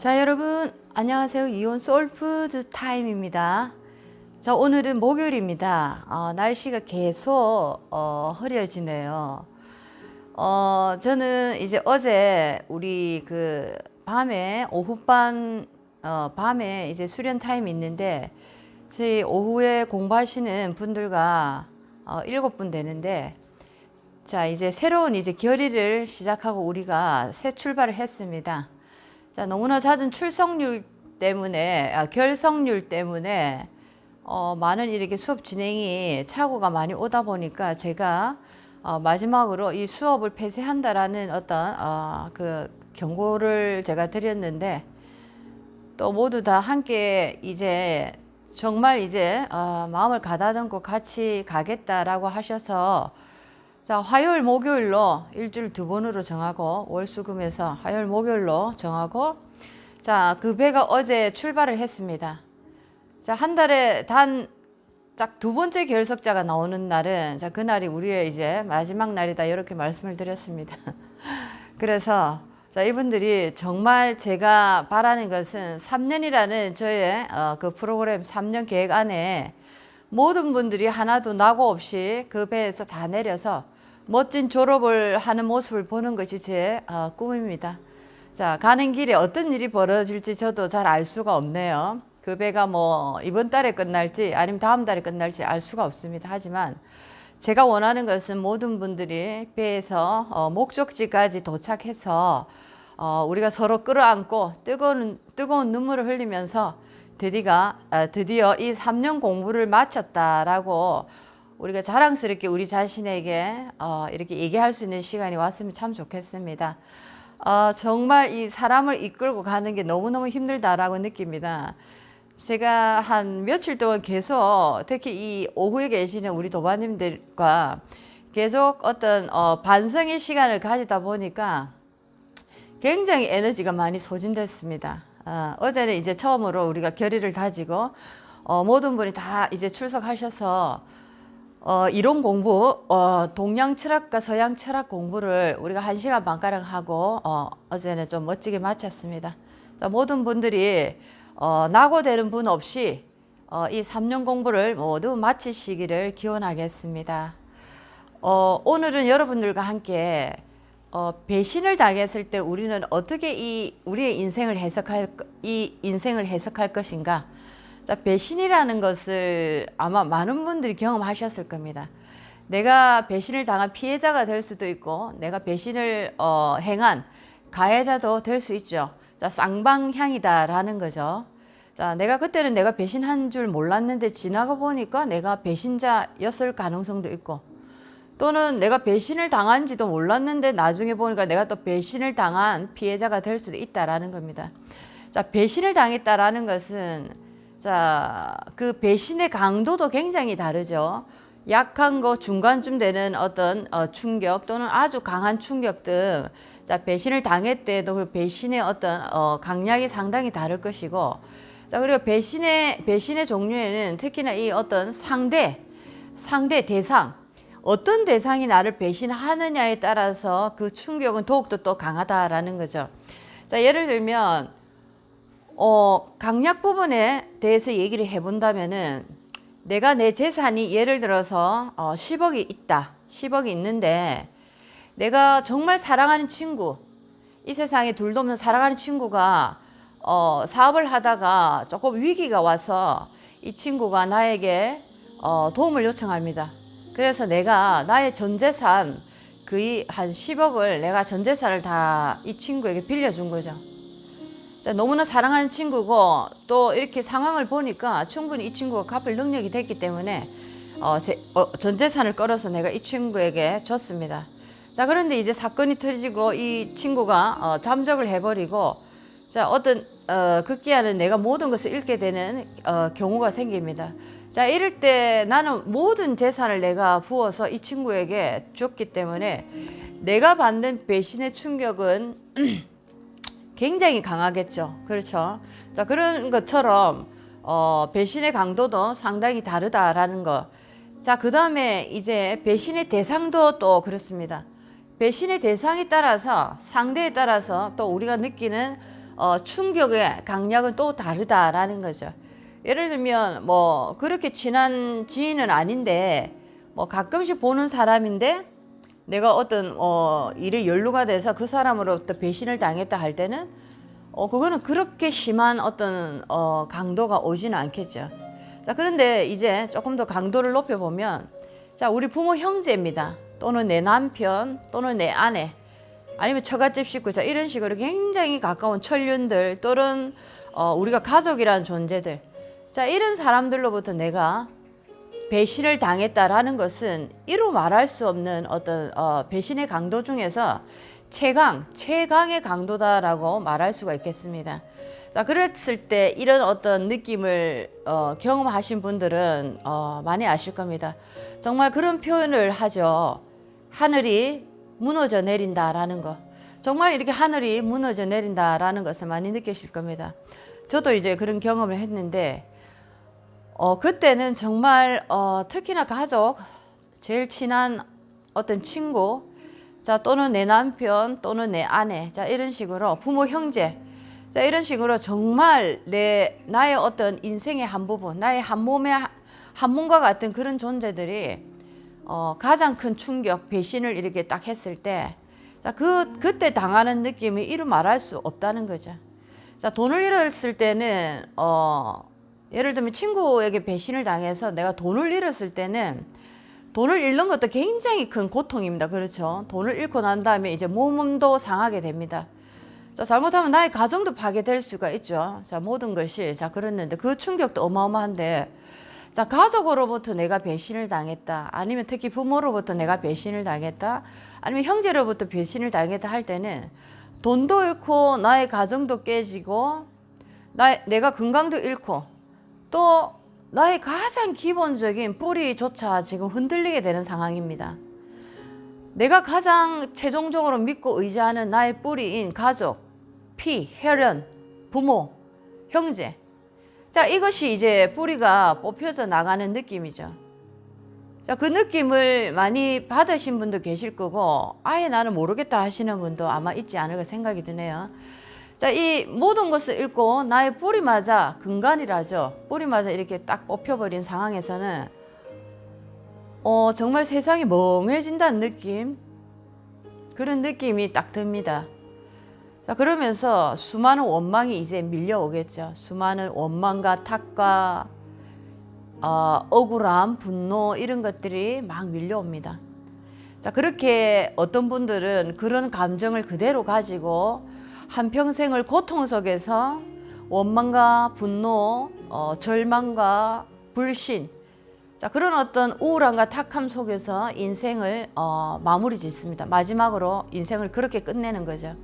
자, 여러분 안녕하세요. 이온 소울푸드 타임입니다. 자, 오늘은 목요일입니다. 날씨가 계속 흐려지네요. 저는 이제 어제 우리 그 밤에 오후반 밤에 이제 수련 타임이 있는데 저희 오후에 공부하시는 분들과 7분 되는데, 자, 이제 새로운 이제 결의를 시작하고 우리가 새 출발을 했습니다. 자, 너무나 잦은 출석률 때문에, 결석률 때문에, 많은 이렇게 수업 진행이 착오가 많이 오다 보니까 제가, 마지막으로 이 수업을 폐쇄한다라는 어떤, 그 경고를 제가 드렸는데, 또 모두 다 함께 이제 정말 이제, 마음을 가다듬고 같이 가겠다라고 하셔서, 자, 화요일, 목요일로 일주일 2번으로 정하고, 월수금에서 화요일, 목요일로 정하고, 자, 그 배가 어제 출발을 했습니다. 자, 한 달에 딱 2번째 결석자가 나오는 날은, 자, 그날이 우리의 이제 마지막 날이다, 이렇게 말씀을 드렸습니다. 그래서, 자, 이분들이 정말 제가 바라는 것은 3년이라는 저의 그 프로그램 3년 계획 안에 모든 분들이 하나도 낙오 없이 그 배에서 다 내려서 멋진 졸업을 하는 모습을 보는 것이 제 꿈입니다. 자, 가는 길에 어떤 일이 벌어질지 저도 잘 알 수가 없네요. 그 배가 뭐 이번 달에 끝날지 아니면 다음 달에 끝날지 알 수가 없습니다. 하지만 제가 원하는 것은 모든 분들이 배에서 목적지까지 도착해서 우리가 서로 끌어안고 뜨거운 눈물을 흘리면서 드디어 이 3년 공부를 마쳤다라고 우리가 자랑스럽게 우리 자신에게 이렇게 얘기할 수 있는 시간이 왔으면 참 좋겠습니다. 정말 이 사람을 이끌고 가는 게 너무너무 힘들다라고 느낍니다. 제가 한 며칠 동안 계속 특히 이 오후에 계시는 우리 도반님들과 계속 어떤 반성의 시간을 가지다 보니까 굉장히 에너지가 많이 소진됐습니다. 어제는 이제 처음으로 우리가 결의를 다지고 모든 분이 다 이제 출석하셔서 이론 공부, 동양 철학과 서양 철학 공부를 우리가 1시간 반가량 하고 어제는 좀 멋지게 마쳤습니다. 자, 모든 분들이 낙오되는 분 없이 이 3년 공부를 모두 마치시기를 기원하겠습니다. 오늘은 여러분들과 함께 배신을 당했을 때 우리는 어떻게 우리의 인생을 해석할 것인가? 자, 배신이라는 것을 아마 많은 분들이 경험하셨을 겁니다. 내가 배신을 당한 피해자가 될 수도 있고, 내가 배신을 행한 가해자도 될 수 있죠. 자, 쌍방향이다라는 거죠. 자, 그때는 내가 배신한 줄 몰랐는데 지나가 보니까 내가 배신자였을 가능성도 있고, 또는 내가 배신을 당한지도 몰랐는데 나중에 보니까 내가 또 배신을 당한 피해자가 될 수도 있다라는 겁니다. 자, 배신을 당했다라는 것은 자, 그 배신의 강도도 굉장히 다르죠. 약한 거 중간쯤 되는 어떤 충격 또는 아주 강한 충격 등, 자, 배신을 당했대도 그 배신의 어떤 강약이 상당히 다를 것이고, 자, 그리고 배신의 종류에는 특히나 이 어떤 상대 대상, 어떤 대상이 나를 배신하느냐에 따라서 그 충격은 더욱더 또 강하다라는 거죠. 자, 예를 들면 강약 부분에 대해서 얘기를 해본다면은, 내가 내 재산이 예를 들어서 10억이 있다. 10억이 있는데 내가 정말 사랑하는 친구, 이 세상에 둘도 없는 사랑하는 친구가 사업을 하다가 조금 위기가 와서 이 친구가 나에게 도움을 요청합니다. 그래서 내가 나의 전 재산 거의 한 10억을 내가 전 재산을 다 이 친구에게 빌려준 거죠. 자, 너무나 사랑하는 친구고 또 이렇게 상황을 보니까 충분히 이 친구가 갚을 능력이 됐기 때문에 전 재산을 끌어서 내가 이 친구에게 줬습니다. 자, 그런데 이제 사건이 터지고 이 친구가 잠적을 해버리고, 자, 어떤 급기야는 내가 모든 것을 잃게 되는 경우가 생깁니다. 자, 이럴 때 나는 모든 재산을 내가 부어서 이 친구에게 줬기 때문에 내가 받는 배신의 충격은 굉장히 강하겠죠. 그렇죠. 자, 그런 것처럼 배신의 강도도 상당히 다르다라는 거. 자, 그 다음에 이제 배신의 대상도 또 그렇습니다. 배신의 대상에 따라서, 상대에 따라서 또 우리가 느끼는 충격의 강약은 또 다르다라는 거죠. 예를 들면 뭐 그렇게 친한 지인은 아닌데 뭐 가끔씩 보는 사람인데 내가 어떤 일에 연루가 돼서 그 사람으로부터 배신을 당했다 할 때는 그거는 그렇게 심한 어떤 강도가 오지는 않겠죠. 자, 그런데 이제 조금 더 강도를 높여보면, 자, 우리 부모 형제입니다. 또는 내 남편, 또는 내 아내, 아니면 처갓집 식구, 자, 이런 식으로 굉장히 가까운 천륜들, 또는 우리가 가족이라는 존재들, 자, 이런 사람들로부터 내가 배신을 당했다라는 것은 이루 말할 수 없는 어떤 배신의 강도 중에서 최강의 강도다라고 말할 수가 있겠습니다. 자, 그랬을 때 이런 어떤 느낌을 경험하신 분들은 많이 아실 겁니다. 정말 그런 표현을 하죠. 하늘이 무너져 내린다라는 거. 정말 이렇게 하늘이 무너져 내린다라는 것을 많이 느끼실 겁니다. 저도 이제 그런 경험을 했는데 그때는 정말 특히나 가족, 제일 친한 어떤 친구, 자, 또는 내 남편, 또는 내 아내, 자, 이런 식으로 부모 형제, 자, 이런 식으로 정말 나의 어떤 인생의 한 부분, 나의 한 몸과 같은 그런 존재들이 가장 큰 충격, 배신을 이렇게 딱 했을 때, 자, 그때 당하는 느낌이 이루 말할 수 없다는 거죠. 자, 돈을 잃었을 때는 예를 들면 친구에게 배신을 당해서 내가 돈을 잃었을 때는 돈을 잃는 것도 굉장히 큰 고통입니다. 그렇죠? 돈을 잃고 난 다음에 이제 몸도 상하게 됩니다. 자, 잘못하면 나의 가정도 파괴될 수가 있죠. 자, 모든 것이. 자, 그랬는데 그 충격도 어마어마한데, 자, 가족으로부터 내가 배신을 당했다. 아니면 특히 부모로부터 내가 배신을 당했다. 아니면 형제로부터 배신을 당했다 할 때는 돈도 잃고 나의 가정도 깨지고 내가 건강도 잃고 또 나의 가장 기본적인 뿌리조차 지금 흔들리게 되는 상황입니다. 내가 가장 최종적으로 믿고 의지하는 나의 뿌리인 가족, 피, 혈연, 부모, 형제. 자, 이것이 이제 뿌리가 뽑혀져 나가는 느낌이죠. 자, 그 느낌을 많이 받으신 분도 계실 거고, 아예 나는 모르겠다 하시는 분도 아마 있지 않을까 생각이 드네요. 자, 이 모든 것을 잃고 나의 뿌리마저, 근간이라죠. 뿌리마저 이렇게 딱 뽑혀버린 상황에서는 정말 세상이 멍해진다는 느낌, 그런 느낌이 딱 듭니다. 자, 그러면서 수많은 원망이 이제 밀려오겠죠. 수많은 원망과 탓과 억울함, 분노, 이런 것들이 막 밀려옵니다. 자, 그렇게 어떤 분들은 그런 감정을 그대로 가지고 한평생을 고통 속에서 원망과 분노, 절망과 불신, 자, 그런 어떤 우울함과 탁함 속에서 인생을 마무리 짓습니다. 마지막으로 인생을 그렇게 끝내는 거죠.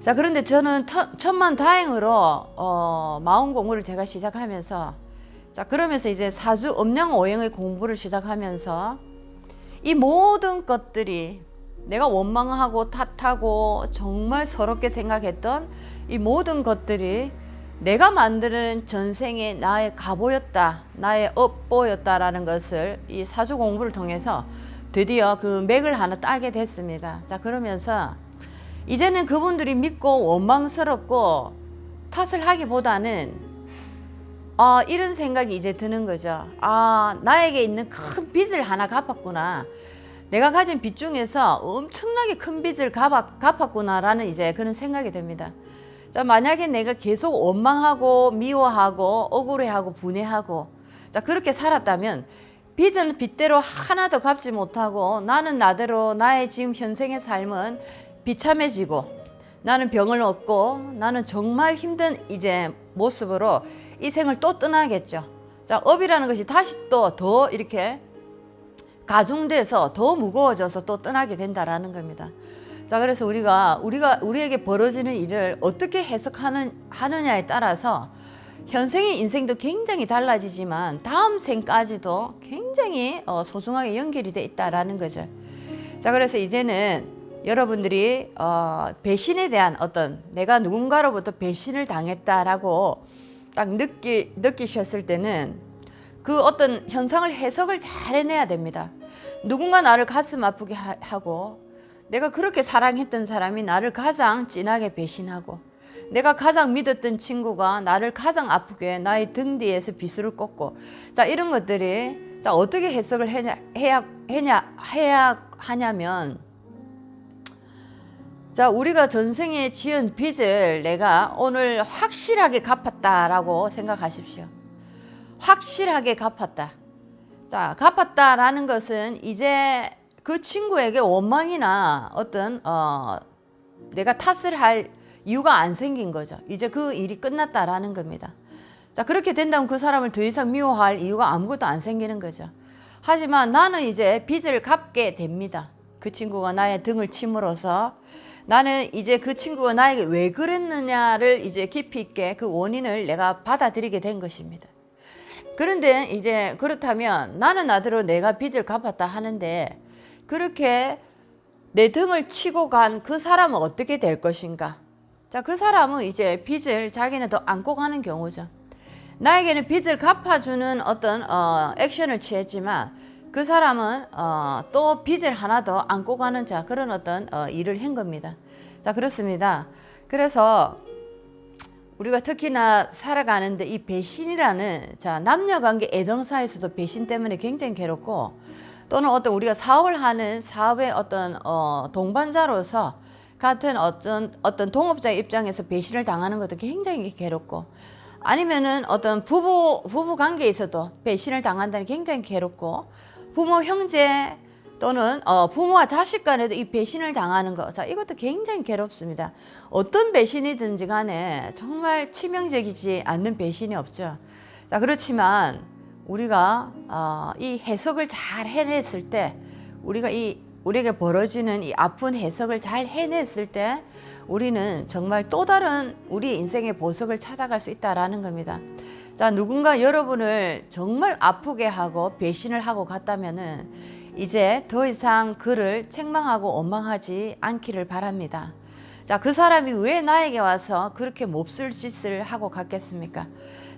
자, 그런데 저는 천만다행으로 마음 공부를 제가 시작하면서, 자, 그러면서 이제 사주 음양오행의 공부를 시작하면서 이 모든 것들이 내가 원망하고 탓하고 정말 서럽게 생각했던 이 모든 것들이 내가 만드는 전생의 나의 가보였다, 나의 업보였다라는 것을 이 사주 공부를 통해서 드디어 그 맥을 하나 따게 됐습니다. 자, 그러면서 이제는 그분들이 믿고 원망스럽고 탓을 하기보다는 이런 생각이 이제 드는 거죠. 나에게 있는 큰 빚을 하나 갚았구나. 내가 가진 빚 중에서 엄청나게 큰 빚을 갚았구나라는 이제 그런 생각이 듭니다. 자, 만약에 내가 계속 원망하고 미워하고 억울해하고 분해하고, 자, 그렇게 살았다면 빚은 빚대로 하나도 갚지 못하고 나는 나대로 나의 지금 현생의 삶은 비참해지고 나는 병을 얻고 나는 정말 힘든 이제 모습으로 이 생을 또 떠나겠죠. 자, 업이라는 것이 다시 또 더 이렇게 가중돼서 더 무거워져서 또 떠나게 된다라는 겁니다. 자, 그래서 우리에게 벌어지는 일을 어떻게 하느냐에 따라서 현생의 인생도 굉장히 달라지지만 다음 생까지도 굉장히 소중하게 연결이 돼 있다라는 거죠. 자, 그래서 이제는 여러분들이 배신에 대한 어떤 내가 누군가로부터 배신을 당했다라고 딱 느끼셨을 때는 그 어떤 현상을 해석을 잘 해내야 됩니다. 누군가 나를 가슴 아프게 하고 내가 그렇게 사랑했던 사람이 나를 가장 진하게 배신하고 내가 가장 믿었던 친구가 나를 가장 아프게 나의 등 뒤에서 비수를 꽂고, 자, 이런 것들이, 자, 어떻게 해석을 해야 하냐면, 자, 우리가 전생에 지은 빚을 내가 오늘 확실하게 갚았다라고 생각하십시오. 확실하게 갚았다. 자, 갚았다라는 것은 이제 그 친구에게 원망이나 어떤 내가 탓을 할 이유가 안 생긴 거죠. 이제 그 일이 끝났다라는 겁니다. 자, 그렇게 된다면 그 사람을 더 이상 미워할 이유가 아무것도 안 생기는 거죠. 하지만 나는 이제 빚을 갚게 됩니다. 그 친구가 나의 등을 침으로써 나는 이제 그 친구가 나에게 왜 그랬느냐를 이제 깊이 있게 그 원인을 내가 받아들이게 된 것입니다. 그런데 이제 그렇다면 나는 나대로 내가 빚을 갚았다 하는데, 그렇게 내 등을 치고 간 그 사람은 어떻게 될 것인가? 자, 그 사람은 이제 빚을 자기는 더 안고 가는 경우죠. 나에게는 빚을 갚아주는 어떤 액션을 취했지만 그 사람은 또 빚을 하나 더 안고 가는 자, 그런 어떤 일을 한 겁니다. 자, 그렇습니다. 그래서 우리가 특히나 살아가는데 이 배신이라는, 자, 남녀관계 애정사에서도 배신 때문에 굉장히 괴롭고, 또는 어떤 우리가 사업을 하는 사업의 어떤 동반자로서 같은 어떤 동업자의 입장에서 배신을 당하는 것도 굉장히 괴롭고, 아니면은 어떤 부부 관계에서도 배신을 당한다는 게 굉장히 괴롭고, 부모 형제 또는 부모와 자식 간에도 이 배신을 당하는 거, 자, 이것도 굉장히 괴롭습니다. 어떤 배신이든지 간에 정말 치명적이지 않는 배신이 없죠. 자, 그렇지만 우리가 이 해석을 잘 해냈을 때, 우리에게 벌어지는 이 아픈 해석을 잘 해냈을 때 우리는 정말 또 다른 우리 인생의 보석을 찾아갈 수 있다라는 겁니다. 자, 누군가 여러분을 정말 아프게 하고 배신을 하고 갔다면은 이제 더 이상 그를 책망하고 원망하지 않기를 바랍니다. 자, 그 사람이 왜 나에게 와서 그렇게 몹쓸 짓을 하고 갔겠습니까?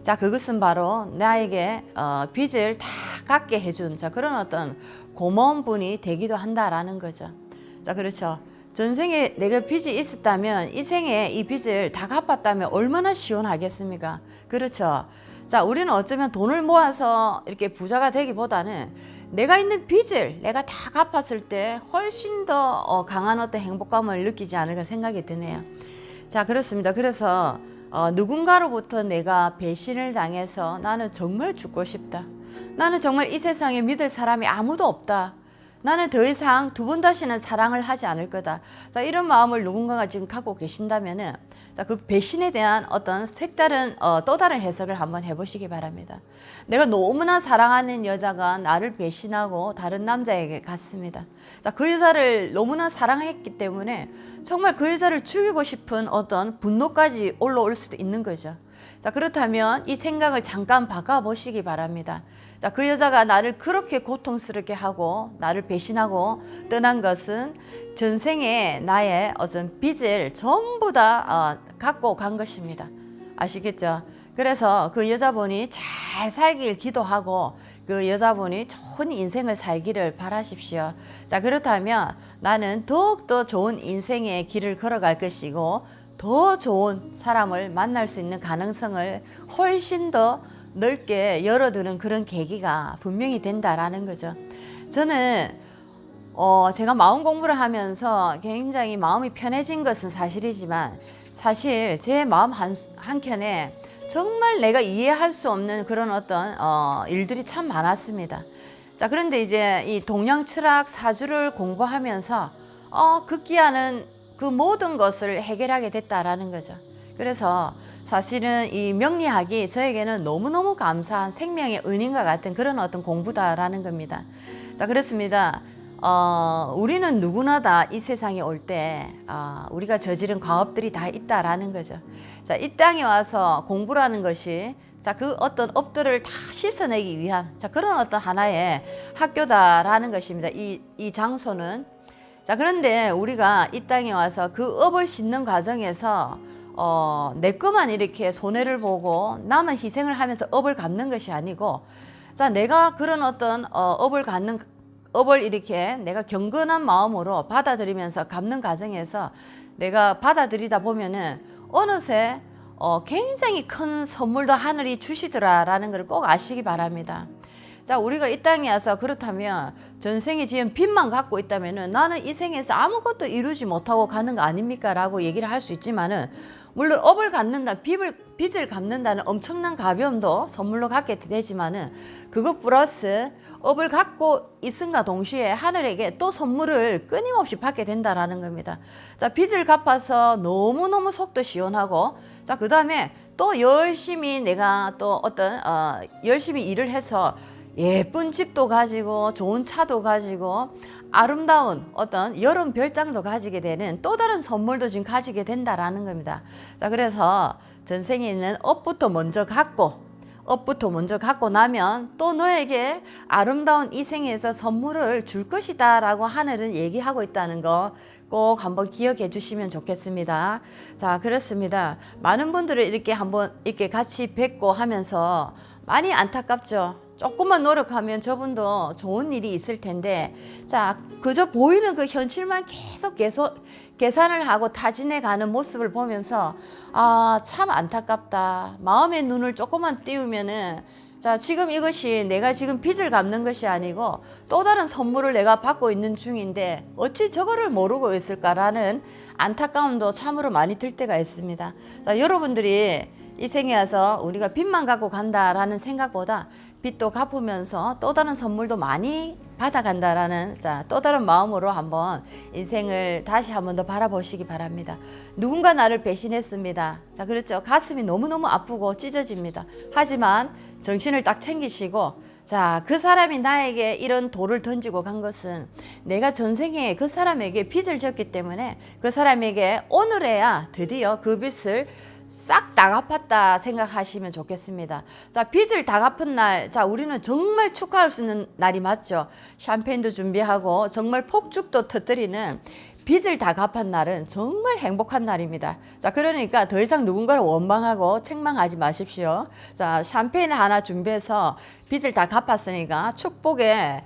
자, 그것은 바로 나에게 빚을 다 갚게 해준, 자, 그런 어떤 고마운 분이 되기도 한다라는 거죠. 자, 그렇죠. 전생에 내가 빚이 있었다면 이 생에 이 빚을 다 갚았다면 얼마나 시원하겠습니까? 그렇죠. 자, 우리는 어쩌면 돈을 모아서 이렇게 부자가 되기보다는 내가 있는 빚을 내가 다 갚았을 때 훨씬 더 강한 어떤 행복감을 느끼지 않을까 생각이 드네요. 자, 그렇습니다. 그래서 누군가로부터 내가 배신을 당해서 나는 정말 죽고 싶다. 나는 정말 이 세상에 믿을 사람이 아무도 없다. 나는 더 이상 두 번 다시는 사랑을 하지 않을 거다. 자, 이런 마음을 누군가가 지금 갖고 계신다면은, 자, 그 배신에 대한 어떤 색다른 또 다른 해석을 한번 해보시기 바랍니다. 내가 너무나 사랑하는 여자가 나를 배신하고 다른 남자에게 갔습니다. 자, 그 여자를 너무나 사랑했기 때문에 정말 그 여자를 죽이고 싶은 어떤 분노까지 올라올 수도 있는 거죠. 자, 그렇다면 이 생각을 잠깐 바꿔보시기 바랍니다. 자, 그 여자가 나를 그렇게 고통스럽게 하고 나를 배신하고 떠난 것은 전생에 나의 어떤 빚을 전부 다 갖고 간 것입니다. 아시겠죠? 그래서 그 여자분이 잘 살길 기도하고 그 여자분이 좋은 인생을 살기를 바라십시오. 자, 그렇다면 나는 더욱더 좋은 인생의 길을 걸어갈 것이고 더 좋은 사람을 만날 수 있는 가능성을 훨씬 더 넓게 열어두는 그런 계기가 분명히 된다라는 거죠. 저는 제가 마음 공부를 하면서 굉장히 마음이 편해진 것은 사실이지만 사실 제 마음 한켠에 정말 내가 이해할 수 없는 그런 어떤 일들이 참 많았습니다. 자, 그런데 이제 이 동양 철학 사주를 공부하면서 급기야는 그 모든 것을 해결하게 됐다라는 거죠. 그래서 사실은 이 명리학이 저에게는 너무너무 감사한 생명의 은인과 같은 그런 어떤 공부다라는 겁니다. 자, 그렇습니다. 우리는 누구나 다 이 세상에 올 때 우리가 저지른 과업들이 다 있다라는 거죠. 자, 이 땅에 와서 공부라는 것이 자, 그 어떤 업들을 다 씻어내기 위한 자, 그런 어떤 하나의 학교다라는 것입니다. 이 장소는. 자, 그런데 우리가 이 땅에 와서 그 업을 씻는 과정에서 내 것만 이렇게 손해를 보고 남은 희생을 하면서 업을 갚는 것이 아니고, 자, 내가 그런 어떤 업을 이렇게 내가 경건한 마음으로 받아들이면서 갚는 과정에서 내가 받아들이다 보면은 어느새 굉장히 큰 선물도 하늘이 주시더라라는 걸 꼭 아시기 바랍니다. 자, 우리가 이 땅에 와서 그렇다면 전생에 지은 빚만 갖고 있다면은 나는 이 생에서 아무것도 이루지 못하고 가는 거 아닙니까? 라고 얘기를 할 수 있지만은, 물론 업을 갚는다, 빚을 갚는다는 엄청난 가벼움도 선물로 갖게 되지만은, 그것 플러스 업을 갖고 있음과 동시에 하늘에게 또 선물을 끊임없이 받게 된다라는 겁니다. 자, 빚을 갚아서 너무너무 속도 시원하고, 자, 그 다음에 또 열심히 내가 또 어떤 열심히 일을 해서 예쁜 집도 가지고 좋은 차도 가지고 아름다운 어떤 여름 별장도 가지게 되는 또 다른 선물도 지금 가지게 된다라는 겁니다. 자, 그래서 전생에 있는 업부터 먼저 갖고 나면 또 너에게 아름다운 이 생에서 선물을 줄 것이다 라고 하늘은 얘기하고 있다는 거 꼭 한번 기억해 주시면 좋겠습니다. 자, 그렇습니다. 많은 분들을 이렇게 한번 이렇게 같이 뵙고 하면서 많이 안타깝죠. 조금만 노력하면 저분도 좋은 일이 있을 텐데, 자, 그저 보이는 그 현실만 계속 계산을 하고 타진해 가는 모습을 보면서 참 안타깝다. 마음의 눈을 조금만 띄우면은, 자, 지금 이것이 내가 지금 빚을 갚는 것이 아니고 또 다른 선물을 내가 받고 있는 중인데 어찌 저거를 모르고 있을까라는 안타까움도 참으로 많이 들 때가 있습니다. 자, 여러분들이 이 생에 와서 우리가 빚만 갖고 간다라는 생각보다 빚도 갚으면서 또 다른 선물도 많이 받아간다라는, 자, 또 다른 마음으로 한번 인생을 다시 한번 더 바라보시기 바랍니다. 누군가 나를 배신했습니다. 자, 그렇죠. 가슴이 너무너무 아프고 찢어집니다. 하지만 정신을 딱 챙기시고, 자, 그 사람이 나에게 이런 돌을 던지고 간 것은 내가 전생에 그 사람에게 빚을 졌기 때문에 그 사람에게 오늘에야 드디어 그 빚을 싹 다 갚았다 생각하시면 좋겠습니다. 자, 빚을 다 갚은 날, 자, 우리는 정말 축하할 수 있는 날이 맞죠. 샴페인도 준비하고 정말 폭죽도 터뜨리는 빚을 다 갚은 날은 정말 행복한 날입니다. 자, 그러니까 더 이상 누군가를 원망하고 책망하지 마십시오. 자, 샴페인을 하나 준비해서 빚을 다 갚았으니까 축복의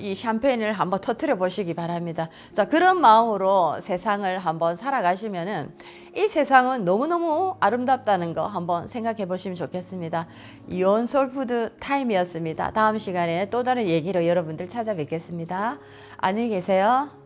이 샴페인을 한번 터뜨려 보시기 바랍니다. 자, 그런 마음으로 세상을 한번 살아가시면은 이 세상은 너무너무 아름답다는 거 한번 생각해 보시면 좋겠습니다. 이온 솔푸드 타임이었습니다. 다음 시간에 또 다른 얘기로 여러분들 찾아뵙겠습니다. 안녕히 계세요.